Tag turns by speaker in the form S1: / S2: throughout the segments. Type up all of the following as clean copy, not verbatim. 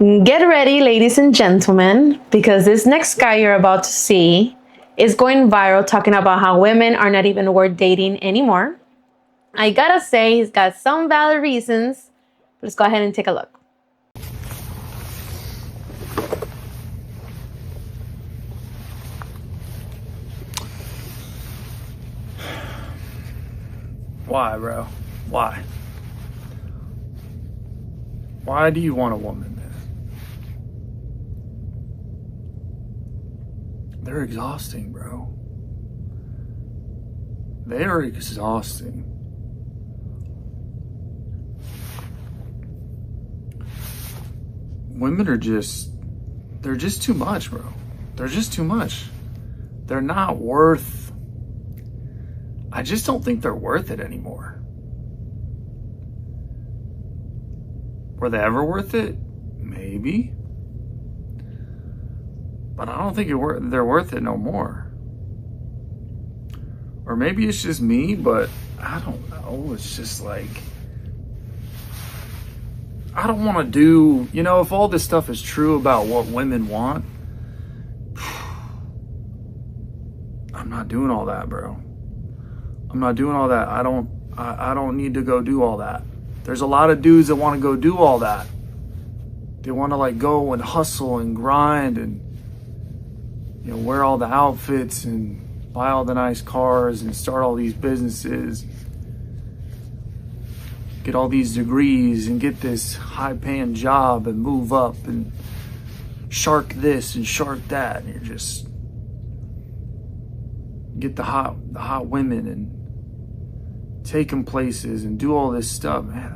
S1: Get ready, ladies and gentlemen, because this next guy you're about to see is going viral, talking about how women are not even worth dating anymore. I gotta say, he's got some valid reasons. Let's go ahead and take a look.
S2: Why, bro? Why? Why do you want a woman, man? They're exhausting, bro. They are exhausting. Women are they're just too much, bro. They're just too much. They're not worth, I just don't think they're worth it anymore. Were they ever worth it? Maybe. But I don't think they're worth it no more. Or maybe it's just me, but I don't know. It's just like, I don't want to do, if all this stuff is true about what women want, I'm not doing all that, bro. I'm not doing all that. I don't need to go do all that. There's a lot of dudes that want to go do all that. They want to go and hustle and grind and, wear all the outfits and buy all the nice cars and start all these businesses, get all these degrees and get this high paying job and move up and shark this and shark that. And you're just get the hot women and take them places and do all this stuff. Man,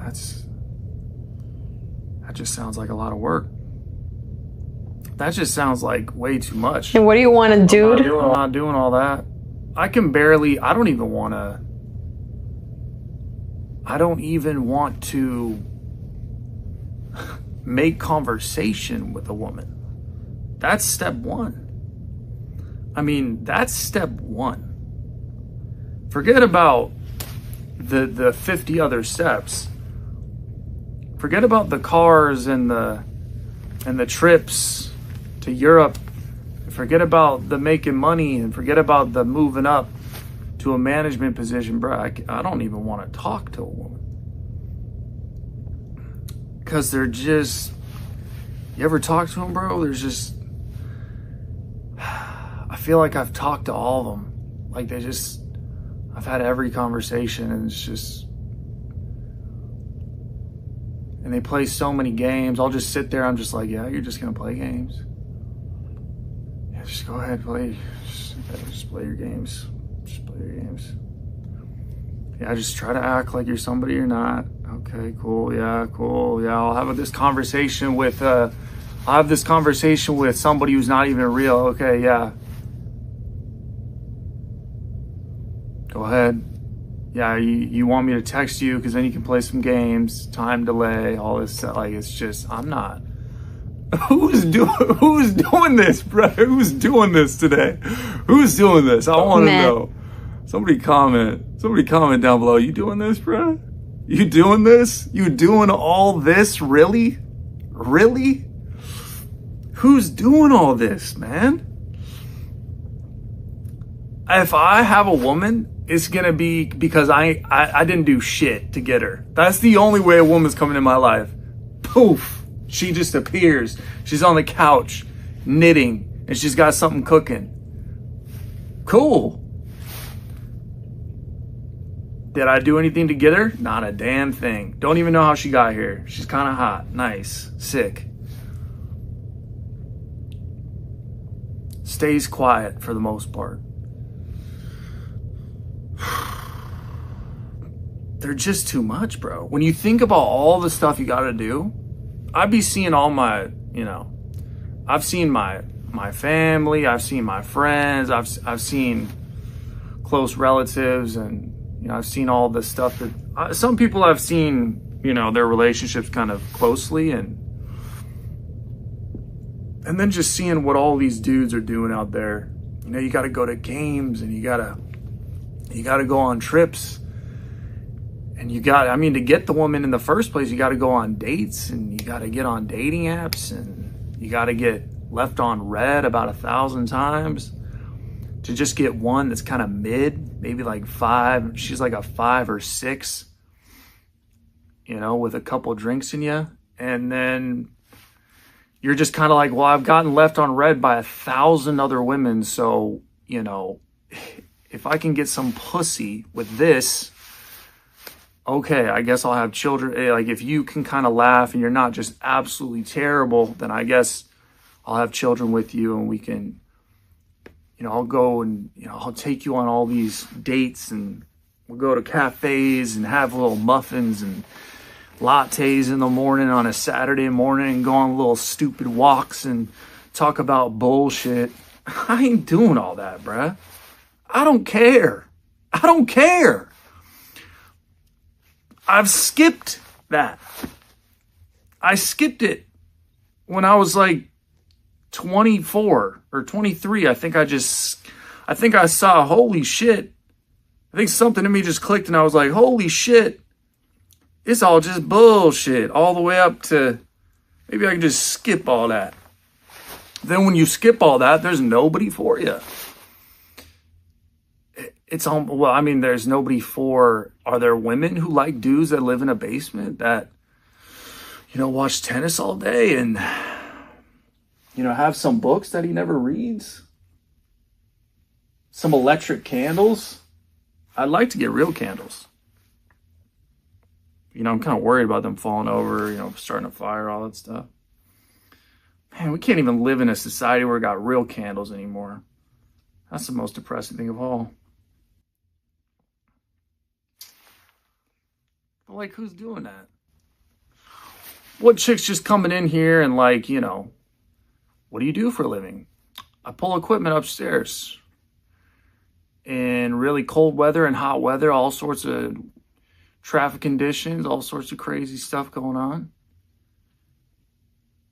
S2: that just sounds like a lot of work. That just sounds like way too much.
S1: And what do you want to do?
S2: I'm not doing all that. I don't even want to make conversation with a woman. That's step one. That's step one. Forget about the 50 other steps. Forget about the cars and the trips to Europe. Forget about the making money and forget about the moving up to a management position, bro. I don't even want to talk to a woman. Because they're just, you ever talk to them, bro? I feel like I've talked to all of them. I've had every conversation and and they play so many games. I'll just sit there. I'm just like, yeah, you're just going to play games. Yeah, just go ahead, play. Just play your games. Just play your games. Yeah, just try to act like you're somebody you're not. Okay, cool. Yeah, cool. Yeah, I'll have this conversation with somebody who's not even real. Okay, yeah. Go ahead. Yeah, you want me to text you because then you can play some games, time delay, all this stuff. It's just, I'm not. Who's doing this, bro? Who's doing this today? Who's doing this? I want to know. Somebody comment down below. You doing this, bro? You doing this? You doing all this? Really? Really? Who's doing all this, man? If I have a woman, it's gonna be because I didn't do shit to get her. That's the only way a woman's coming in my life. Poof. She just appears. She's on the couch knitting and she's got something cooking. Cool. Did I do anything to get her? Not a damn thing. Don't even know how she got here. She's kind of hot, nice, sick. Stays quiet for the most part. They're just too much, bro. When you think about all the stuff you gotta do, I'd be seeing all my, I've seen my family, I've seen my friends, I've seen close relatives, and I've seen all the stuff that some people I've seen, their relationships kind of closely, and then just seeing what all these dudes are doing out there. You got to go to games and you got to go on trips. And you got, I mean, to get the woman in the first place, you got to go on dates, and you got to get on dating apps, and you got to get left on red about 1,000 times to just get one that's kind of mid, maybe like 5. She's like a 5 or 6, you know, with a couple drinks in you. And then you're just kind of like, well, I've gotten left on red by 1,000 other women. So, you know, if I can get some pussy with this, okay, I guess I'll have children. Like, if you can kind of laugh and you're not just absolutely terrible, then I guess I'll have children with you, and we can, you know, I'll go and, you know, I'll take you on all these dates, and we'll go to cafes and have little muffins and lattes in the morning on a Saturday morning, and go on little stupid walks and talk about bullshit. I ain't doing all that, bruh. I don't care. I don't care. I've skipped that. I skipped it when I was like 24 or 23. I think I saw, holy shit. I think something in me just clicked, and I was like, holy shit. It's all just bullshit, all the way up to, maybe I can just skip all that. Then when you skip all that, there's nobody for you. Well, I mean, there's nobody for, are there women who like dudes that live in a basement that, you know, watch tennis all day and, you know, have some books that he never reads? Some electric candles? I'd like to get real candles. You know, I'm kind of worried about them falling over, you know, starting a fire, all that stuff. Man, we can't even live in a society where we got real candles anymore. That's the most depressing thing of all. But like, who's doing that? What chick's just coming in here and like, you know, what do you do for a living? I pull equipment upstairs. In really cold weather and hot weather, all sorts of traffic conditions, all sorts of crazy stuff going on.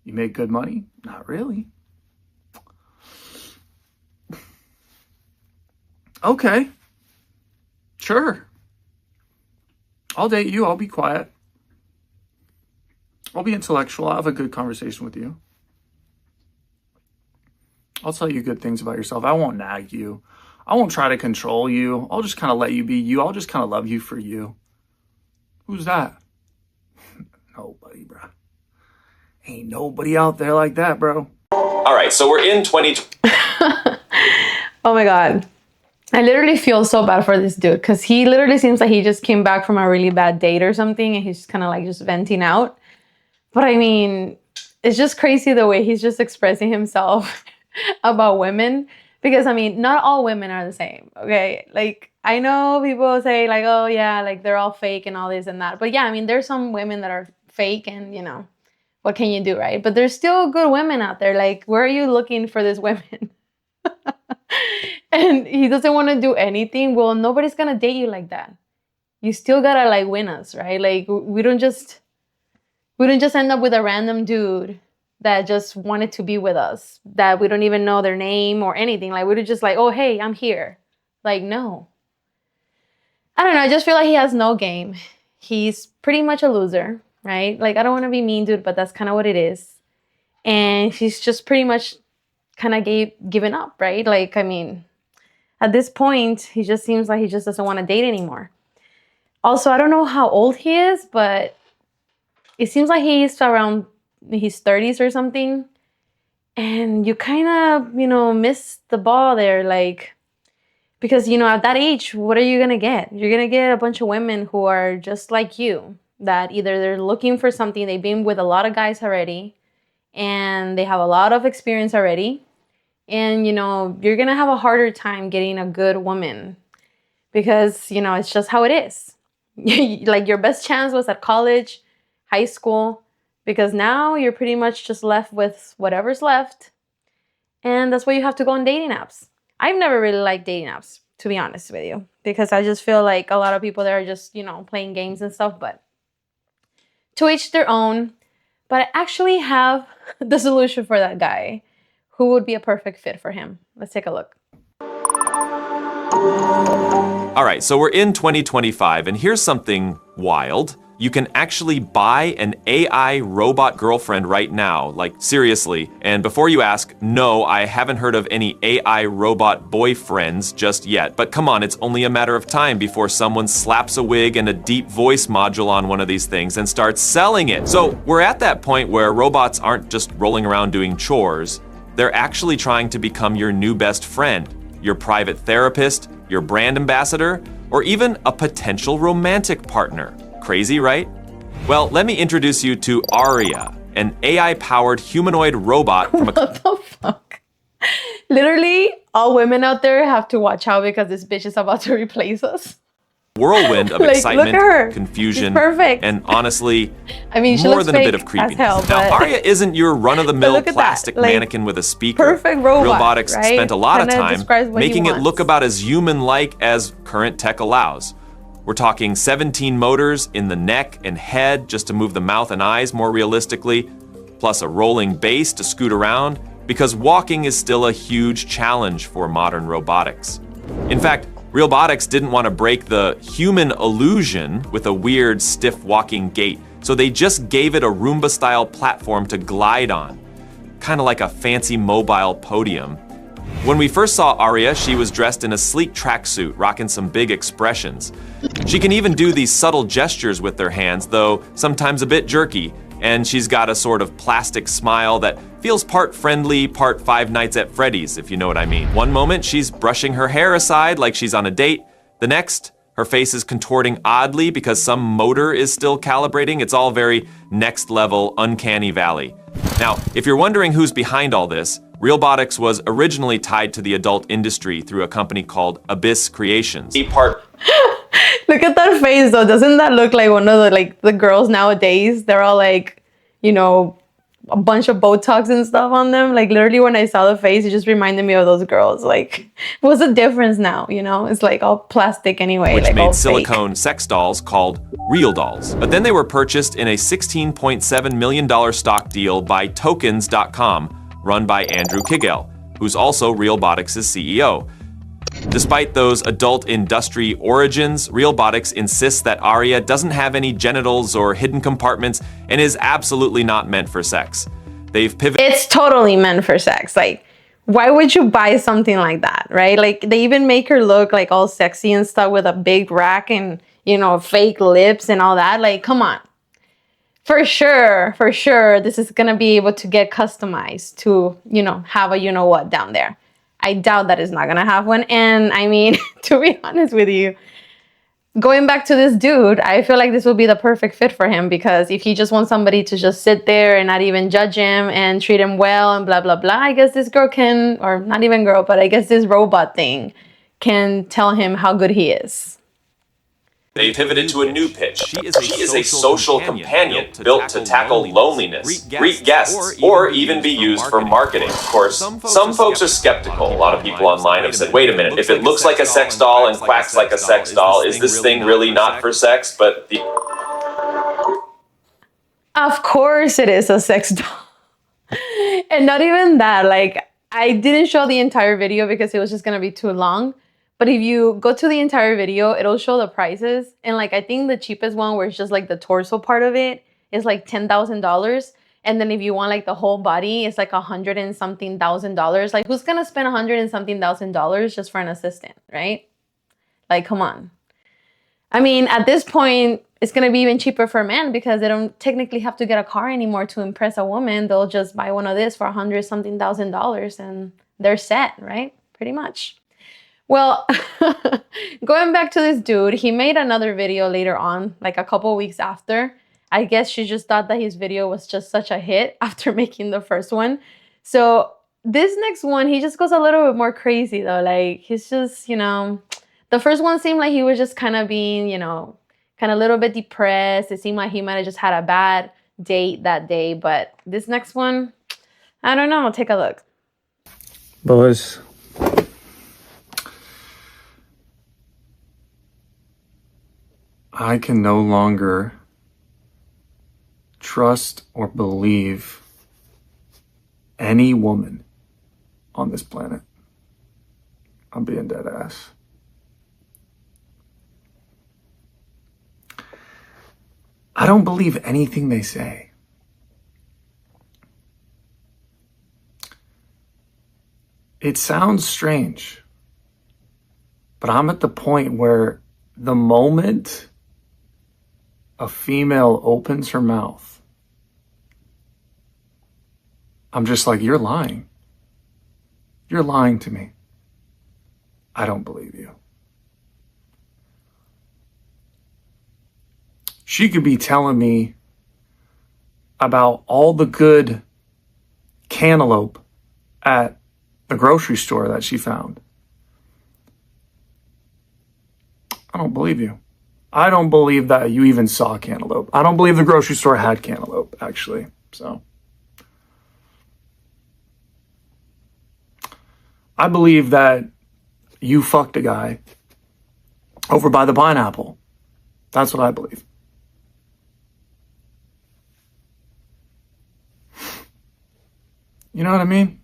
S2: You make good money? Not really. Okay. Sure. I'll date you. I'll be quiet. I'll be intellectual. I'll have a good conversation with you. I'll tell you good things about yourself. I won't nag you. I won't try to control you. I'll just kind of let you be you. I'll just kind of love you for you. Who's that? Nobody, bro. Ain't nobody out there like that, bro.
S3: All right, so we're in 2020.
S1: Oh my God. I literally feel so bad for this dude, because he literally seems like he just came back from a really bad date or something, and he's kind of like just venting out. But I mean, it's just crazy the way he's just expressing himself about women, because I mean, not all women are the same, okay? Like, I know people say like, oh yeah, like they're all fake and all this and that. But yeah, I mean, there's some women that are fake, and you know, what can you do, right? But there's still good women out there. Like, where are you looking for these women? And he doesn't want to do anything. Well, nobody's gonna date you like that. You still gotta like win us, right? Like, we don't just end up with a random dude that just wanted to be with us, that we don't even know their name or anything. Like, we're just like, oh hey, I'm here. Like, no. I don't know. I just feel like he has no game. He's pretty much a loser, right? Like, I don't want to be mean, dude, but that's kind of what it is. And he's just pretty much kind of given up, right? Like, I mean, at this point, he just seems like he just doesn't want to date anymore. Also, I don't know how old he is, but it seems like he's around his 30s or something. And you kind of, you know, miss the ball there. Like, because, you know, at that age, what are you going to get? You're going to get a bunch of women who are just like you, that either they're looking for something, they've been with a lot of guys already, and they have a lot of experience already. And, you know, you're going to have a harder time getting a good woman, because, you know, it's just how it is. Like, your best chance was at college, high school, because now you're pretty much just left with whatever's left. And that's why you have to go on dating apps. I've never really liked dating apps, to be honest with you, because I just feel like a lot of people there are just, you know, playing games and stuff. But to each their own. But I actually have the solution for that guy who would be a perfect fit for him. Let's take a look.
S3: All right, so we're in 2025, and here's something wild. You can actually buy an AI robot girlfriend right now, like seriously. And before you ask, no, I haven't heard of any AI robot boyfriends just yet. But come on, it's only a matter of time before someone slaps a wig and a deep voice module on one of these things and starts selling it. So we're at that point where robots aren't just rolling around doing chores. They're actually trying to become your new best friend, your private therapist, your brand ambassador, or even a potential romantic partner. Crazy, right? Well, let me introduce you to Aria, an AI-powered humanoid robot from a...
S1: What the fuck? Literally, all women out there have to watch out because this bitch is about to replace us.
S3: whirlwind of
S1: Like,
S3: excitement,
S1: look at her.
S3: confusion,
S1: She's perfect.
S3: and honestly,
S1: I mean, she
S3: more
S1: looks
S3: than a bit
S1: fake
S3: of creepiness.
S1: as hell,
S3: Now,
S1: but-
S3: Aria isn't your run-of-the-mill
S1: But look at that,
S3: plastic
S1: like,
S3: mannequin with a speaker.
S1: perfect robot,
S3: Robotics
S1: right?
S3: spent a lot of
S1: Kinda
S3: time
S1: describes what he
S3: making it
S1: wants.
S3: look about as human-like as current tech allows. We're talking 17 motors in the neck and head just to move the mouth and eyes more realistically, plus a rolling base to scoot around, because walking is still a huge challenge for modern robotics. In fact, Realbotics didn't want to break the human illusion with a weird, stiff walking gait, so they just gave it a Roomba-style platform to glide on, kind of like a fancy mobile podium. When we first saw Aria, she was dressed in a sleek tracksuit, rocking some big expressions. She can even do these subtle gestures with her hands, though sometimes a bit jerky, and she's got a sort of plastic smile that feels part friendly, part Five Nights at Freddy's, if you know what I mean. One moment, she's brushing her hair aside like she's on a date. The next, her face is contorting oddly because some motor is still calibrating. It's all very next level, uncanny valley. Now, if you're wondering who's behind all this, Realbotics was originally tied to the adult industry through a company called Abyss Creations.
S1: Look at that face though. Doesn't that look like one of the girls nowadays? They're all like, you know, a bunch of Botox and stuff on them. Like literally when I saw the face, it just reminded me of those girls. Like, what's the difference now? You know, it's like all plastic anyway.
S3: Which
S1: like all
S3: made
S1: fake.
S3: silicone sex dolls called Real Dolls. But then they were purchased in a $16.7 million stock deal by Tokens.com, run by Andrew Kigell, who's also Realbotics' CEO. Despite those adult industry origins, Realbotics insists that Aria doesn't have any genitals or hidden compartments and is absolutely not meant for sex. They've pivoted.
S1: It's totally meant for sex. Like, why would you buy something like that, right? Like, they even make her look like all sexy and stuff with a big rack and, you know, fake lips and all that. Like, come on. For sure, this is gonna be able to get customized to, you know, have a you-know-what down there. I doubt that it's not gonna have one. And I mean, to be honest with you, going back to this dude, I feel like this will be the perfect fit for him, because if he just wants somebody to just sit there and not even judge him and treat him well and blah, blah, blah, I guess this girl can, or not even girl, but I guess this robot thing can tell him how good he is.
S3: They pivoted to a new pitch. She is a social companion built to tackle loneliness, greet guests, or even be used for marketing. Of course, some folks are skeptical. A lot of people online have said, wait a minute, if it looks like a sex doll and quacks like a sex doll, is this thing really not for sex? But the...
S1: Of course it is a sex doll. And not even that, like, I didn't show the entire video because it was just gonna be too long. But if you go to the entire video, it'll show the prices. And like, I think the cheapest one, where it's just like the torso part of it, is like $10,000. And then if you want like the whole body, it's like $100 and something thousand. Like, who's gonna spend $100 and something thousand just for an assistant, right? Like, come on. I mean, at this point, it's gonna be even cheaper for men because they don't technically have to get a car anymore to impress a woman. They'll just buy one of this for $100 something thousand and they're set, right? Pretty much. Well, going back to this dude, he made another video later on, like a couple weeks after. I guess she just thought that his video was just such a hit after making the first one. So this next one, he just goes a little bit more crazy though. Like, he's just, you know, the first one seemed like he was just kind of being, you know, kind of a little bit depressed. It seemed like he might have just had a bad date that day. But this next one, I don't know. Take a look.
S2: Boys, I can no longer trust or believe any woman on this planet. I'm being dead ass. I don't believe anything they say. It sounds strange, but I'm at the point where the moment a female opens her mouth, I'm just like, you're lying. You're lying to me. I don't believe you. She could be telling me about all the good cantaloupe at the grocery store that she found. I don't believe you. I don't believe that you even saw cantaloupe. I don't believe the grocery store had cantaloupe, actually. So I believe that you fucked a guy over by the pineapple. That's what I believe. You know what I mean?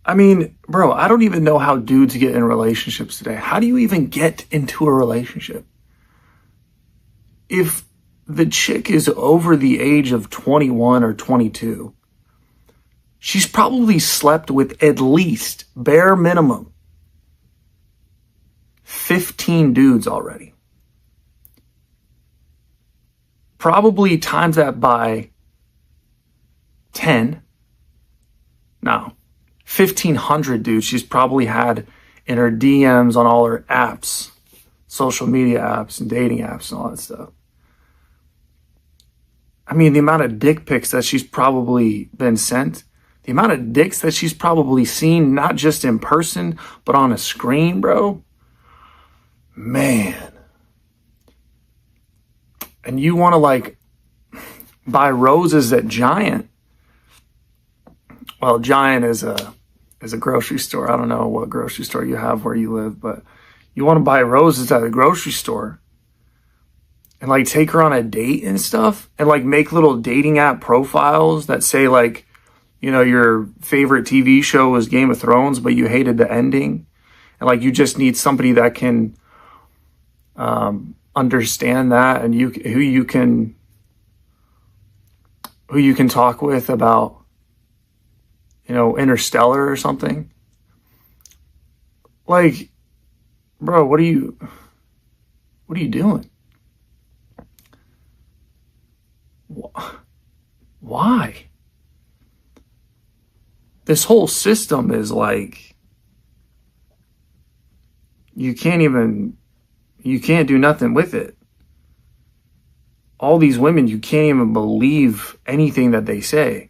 S2: I mean, bro, I don't even know how dudes get in relationships today. How do you even get into a relationship? If the chick is over the age of 21 or 22, she's probably slept with at least, bare minimum, 15 dudes already. Probably times that by 10. No. 1,500 dudes she's probably had in her DMs on all her apps, social media apps and dating apps and all that stuff. I mean, the amount of dick pics that she's probably been sent, the amount of dicks that she's probably seen, not just in person, but on a screen, bro. Man. And you want to like buy roses at Giant. Well, Giant is a grocery store. I don't know what grocery store you have where you live, but you want to buy roses at a grocery store and like take her on a date and stuff and like make little dating app profiles that say like, you know, your favorite TV show was Game of Thrones, but you hated the ending. And like, you just need somebody that can understand that and who you can talk with about, you know, Interstellar or something. Like, bro, what are you doing? Why? This whole system is like, you can't do nothing with it. All these women, you can't even believe anything that they say.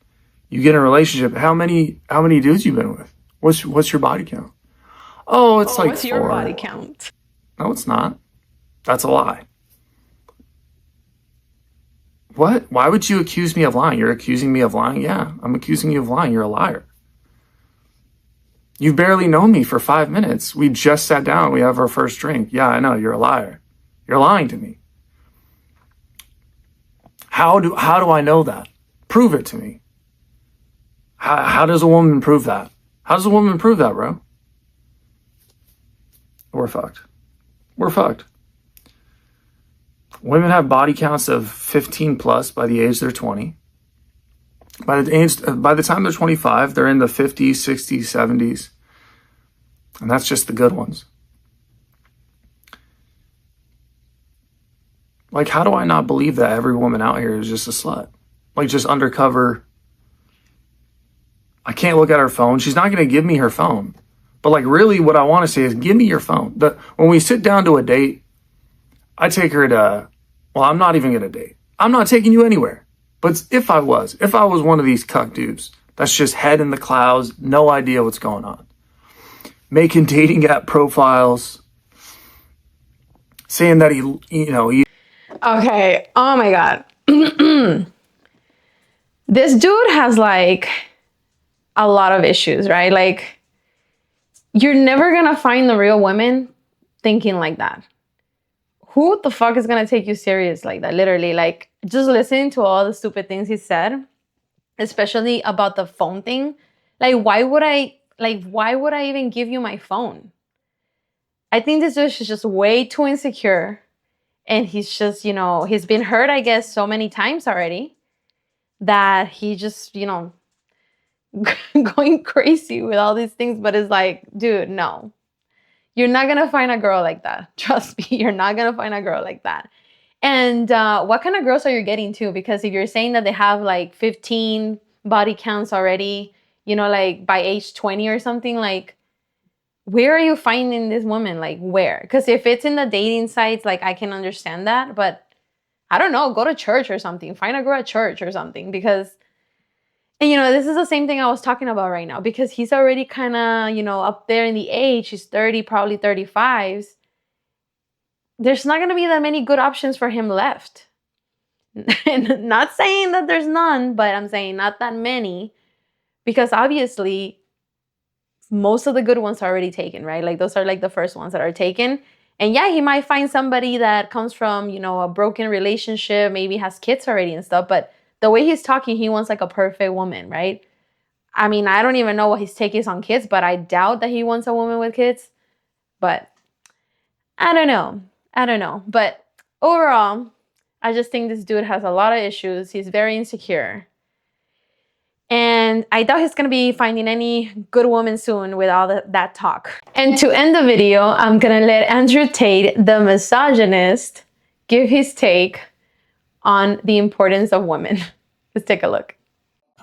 S2: You get in a relationship. How many dudes you been with? What's your body count? Oh, it's like
S1: what's
S2: 4.
S1: your body count?
S2: No, it's not. That's a lie. What? Why would you accuse me of lying? You're accusing me of lying? Yeah, I'm accusing you of lying. You're a liar. You've barely known me for 5 minutes. We just sat down. We have our first drink. Yeah, I know. You're a liar. You're lying to me. How do I know that? Prove it to me. How does a woman prove that? How does a woman prove that, bro? We're fucked. We're fucked. Women have body counts of 15 plus by the age they're 20. By the time they're 25, they're in the 50s, 60s, 70s. And that's just the good ones. Like, how do I not believe that every woman out here is just a slut? Like, just undercover. I can't look at her phone. She's not going to give me her phone. But like, really what I want to say is give me your phone. When we sit down to a date, I take her to, well, I'm not even going to date. I'm not taking you anywhere. But if I was one of these cuck dudes that's just head in the clouds, no idea what's going on, making dating app profiles, saying that he
S1: Okay. Oh my God. This dude has like a lot of issues, right? Like, you're never gonna find the real women thinking like that. Who the fuck is gonna take you serious like that? Literally, like, just listening to all the stupid things he said, especially about the phone thing. Like, why would I even give you my phone? I think this dude is just way too insecure And he's just, you know, he's been hurt, I guess, so many times already that he just, you know, going crazy with all these things. But it's like, dude, no, you're not going to find a girl like that. Trust me, you're not going to find a girl like that. And what kind of girls are you getting too? Because if you're saying that they have like 15 body counts already, you know, like by age 20 or something, like, where are you finding this woman? Like, where? Because if it's in the dating sites, like, I can understand that. But I don't know, go to church or something. Find a girl at church or something. Because, and you know, this is the same thing I was talking about right now. Because he's already kind of, you know, up there in the age. He's 30, probably 35s. There's not going to be that many good options for him left. And not saying that there's none, but I'm saying not that many. Because obviously, most of the good ones are already taken, right? Like those are like the first ones that are taken. And yeah, he might find somebody that comes from, you know, a broken relationship, maybe has kids already and stuff. But the way he's talking, he wants like a perfect woman, right? I mean, I don't even know what his take is on kids, but I doubt that he wants a woman with kids. But I don't know. I don't know. But overall, I just think this dude has a lot of issues. He's very insecure. And I doubt he's going to be finding any good woman soon with all that talk. And to end the video, I'm going to let Andrew Tate, the misogynist, give his take on the importance of women. Let's take a look.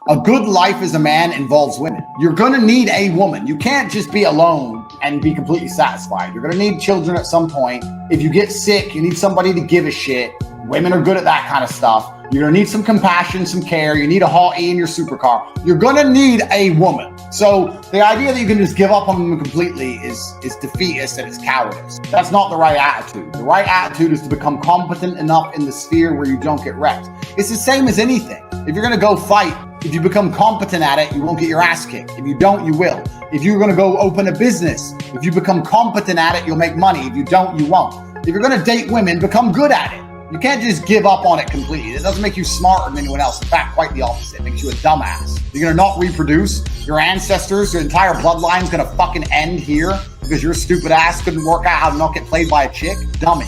S4: A good life as a man involves women. You're going to need a woman. You can't just be alone and be completely satisfied. You're going to need children at some point. If you get sick, you need somebody to give a shit. Women are good at that kind of stuff. You're going to need some compassion, some care. You need a hot E in your supercar. You're going to need a woman. So the idea that you can just give up on them completely is defeatist and it's cowardice. That's not the right attitude. The right attitude is to become competent enough in the sphere where you don't get wrecked. It's the same as anything. If you're going to go fight, if you become competent at it, you won't get your ass kicked. If you don't, you will. If you're going to go open a business, if you become competent at it, you'll make money. If you don't, you won't. If you're going to date women, become good at it. You can't just give up on it completely. It doesn't make you smarter than anyone else. In fact, quite the opposite. It makes you a dumbass. You're going to not reproduce. Your ancestors, your entire bloodline is going to fucking end here because your stupid ass couldn't work out how to not get played by a chick. Dummy.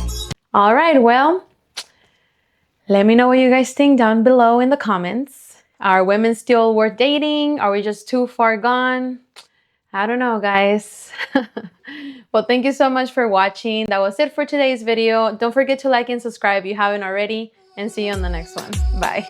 S1: All right, well, let me know what you guys think down below in the comments. Are women still worth dating? Are we just too far gone? I don't know, guys. Well, thank you so much for watching. That was it for today's video. Don't forget to like and subscribe if you haven't already. And see you on the next one. Bye.